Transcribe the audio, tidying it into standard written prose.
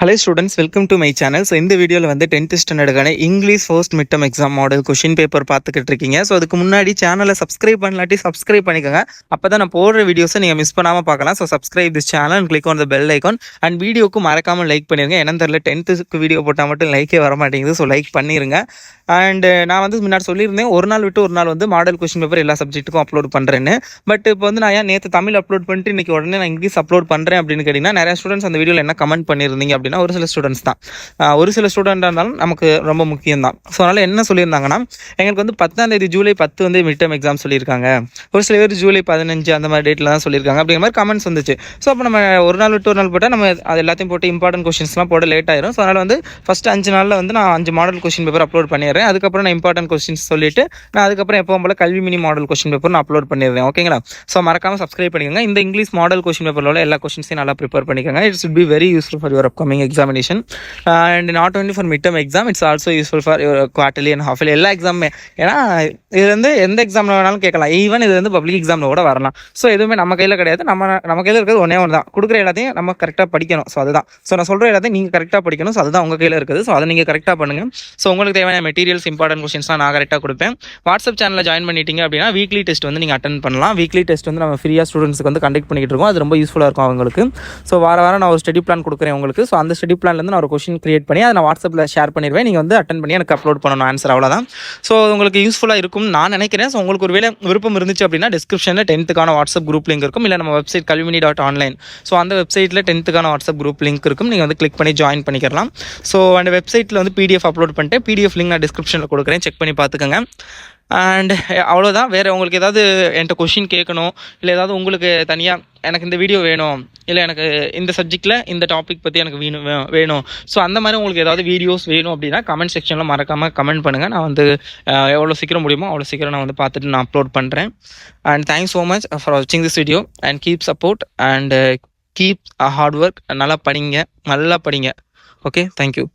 Hello students, welcome to my channel. So இந்த வீடியோவில் வந்து 10th ஸ்டாண்டர்டுக்கான English first mid term exam model question paper பார்த்துக்கிட்டு இருக்கீங்க. ஸோ அதுக்கு முன்னாடி சேனலை சப்ஸ்கிரைப் பண்ணலாட்டி சப்ஸ்கிரைப் பண்ணிக்கோங்க. அப்போ தான் நான் போடுற வீடியோஸை நீங்கள் மிஸ் பண்ணாமல் பார்க்கலாம். So subscribe this channel and click on the bell icon. And வீடியோக்கு மறக்காமல் லைக் பண்ணிடுங்க. என்னன்னு தெரியல, 10th வீடியோ போட்டால் மட்டும் லைக்கே வர மாட்டேங்குது. ஸோ லைக் பண்ணிடுங்க. அண்ட் நான் வந்து முன்னாடி சொல்லியிருந்தேன், ஒரு நாள் விட்டு ஒரு நாள் வந்து மாடல் கொஷின் பேப்பர் எல்லா சப்ஜெக்ட்டுக்கும் அப்லோட் பண்ணுறேன்னு. பட் இப்போ வந்து நான் நேற்று தமிழ் அப்லோட் பண்ணிட்டு இன்றைக்கி உடனே நான் இங்கிலீஷ் அப்லோட் பண்ணுறேன் அப்படின்னு கேட்டிங்கன்னா, நிறைய ஸ்டூடெண்ட்ஸ் அந்த வீடியோவில் என்ன கமெண்ட் பண்ணியிருந்தீங்க அப்படின்னா, ஒரு சில ஸ்டூடெண்ட்ஸ் தான். ஒரு சில ஸ்டூடெண்டாக இருந்தாலும் நமக்கு ரொம்ப முக்கியம் தான். ஸோ அதனால் என்ன சொல்லியிருந்தாங்கன்னா, எங்களுக்கு வந்து 10ஆம் தேதி ஜூலை 10 வந்து மிட் டர்ம் எக்ஸாம் சொல்லியிருக்காங்க. ஒரு சில பேர் ஜூலை 15 அந்த மாதிரி டேட்டில் தான் சொல்லியிருக்காங்க அப்படிங்கிற மாதிரி கமெண்ட்ஸ் வந்துச்சு. ஸோ அப்போ நம்ம ஒரு நாள் விட்டு ஒரு நாள் போட்டால் நம்ம அது எல்லாத்தையும் போட்டு இம்பார்ட்டன்ட் கொஸ்டின்ஸ்லாம் போட லேட் ஆயிரும். ஸோ அதனால் வந்து ஃபஸ்ட்டு 5 நாளில் வந்து நான் 5 மாடல் கொஸ்டின் பேப்பர் அப்லோட் பண்ணிடுறேன். அதுக்கப்புறம் நான் இம்பார்ட்டன்ட் கொஸ்டின்ஸ் சொல்லிட்டு நான் அதுக்கப்புறம் எப்பவும் போல கல்வி மினி மாடல் கொஸ்டின் பேப்பர் நான் அப்லோட் பண்ணிடுறேன். ஓகேங்களா? ஸோ மறக்காமல் சப்ஸ்கிரைப் பண்ணிக்கோங்க. இந்த இங்கிலீஷ் மாடல் கொஸ்டின் பேப்பரில் உள்ள எல்லா கொஸ்டின்ஸையும் நல்லா ப்ரிப்பேர் பண்ணிக்கோங்க. It's will be very useful for your upcoming examination. And not only for midterm exam, it's also useful for your quarterly and half yearly எல்லா எக்ஸாமுமே. ஏன்னா இது வந்து எந்த எக்ஸாமில் வேணாலும் கேட்கலாம். ஈவன் இது வந்து பப்ளிக் எக்ஸாமில் கூட வரலாம். ஸோ எதுவுமே நம்ம கையில் கிடையாது. நம்ம கையில் இருக்கிறது ஒன்றே தான். கொடுக்குற எல்லாத்தையும் நம்ம கரெக்டாக படிக்கணும். ஸோ அதுதான். ஸோ நான் சொல்கிற எல்லாத்தையும் நீங்கள் கரெக்டாக படிக்கணும். ஸோ அதுதான் உங்கள் கையில் இருக்குது. ஸோ அதை நீங்கள் கரெக்டாக பண்ணுங்கள். ஸோ உங்களுக்கு தேவையான மெட்டீரியல்ஸ், இம்பார்ட்டன்ட் கொஸ்டின்ஸ்லாம் நான் கரெக்டாக கொடுப்பேன். வாட்ஸ்அப் சேனலில் ஜாயின் பண்ணிட்டீங்க அப்படின்னா வீக்லி டெஸ்ட் வந்து நீங்கள் அட்டன் பண்ணலாம். வீக்லி டெஸ்ட் வந்து நம்ம ஃப்ரீயாக ஸ்டூடெண்ட்ஸ்க்கு வந்து கண்டக்ட் பண்ணிக்கிட்டு இருக்கோம். அது ரொம்ப யூஸ்ஃபுல்லாக இருக்கும் அவங்களுக்கு. ஸோ வாரம் நான் ஒரு ஸ்டடி பிளான் கொடுக்குறேன் உங்களுக்கு. ஸோ அந்த ஸ்டடி பிளான்லேருந்து நான் ஒரு கொஸ்டின் கிரியேட் பண்ணி அதை நான் வாட்ஸ்அப்பில் ஷேர் பண்ணிடுவேன். நீங்கள் வந்து அட்டன் பண்ணி எனக்கு அப்லோட் பண்ணணும் ஆன்சர். அவ்வளோதான். ஸோ உங்களுக்கு யூஸ்ஃபுல்லாக இருக்கும்னு நான் நினைக்கிறேன். ஸோ உங்களுக்கு ஒரு வேலை விருப்பம் இருந்துச்சு அப்படின்னா டிஸ்கிரிப்ஷனில் 10th வாட்ஸ்அப் குரூப் லிங்க் இருக்கும். இல்லை நம்ம வெப்சைட் kalvimini.online. ஸோ அந்த வெப்சைட்டில் 10th வாட்ஸ்அப் குரூப் லிங்க் இருக்கும். நீங்கள் வந்து கிளிக் பண்ணி ஜாயின் பண்ணிக்கலாம். ஸோ அந்த வெப்சைட்டில் வந்து PDF அப்லோட் பண்ணிட்டு PDF லிங்க் நான் டிஸ்கிரிப்ஷனில் கொடுக்குறேன். செக் பண்ணி பார்த்துக்கோங்க. அண்ட் அவ்வளோதான். வேறு உங்களுக்கு ஏதாவது என்கிட்ட கொஷின் கேட்கணும், இல்லை ஏதாவது உங்களுக்கு தனியாக எனக்கு இந்த வீடியோ வேணும், இல்லை எனக்கு இந்த சப்ஜெக்டில் இந்த டாபிக் பற்றி எனக்கு வேணும். ஸோ அந்த மாதிரி உங்களுக்கு ஏதாவது வீடியோஸ் வேணும் அப்படின்னா கமெண்ட் செக்ஷனில் மறக்காமல் கமெண்ட் பண்ணுங்கள். நான் வந்து எவ்வளோ சீக்கிரம் முடியுமோ அவ்வளோ சீக்கிரம் நான் வந்து பார்த்துட்டு நான் அப்லோட் பண்ணுறேன். And thanks so much for வாட்சிங் this video and keep support and keep hard work. நல்லா படிங்க. Okay, thank you.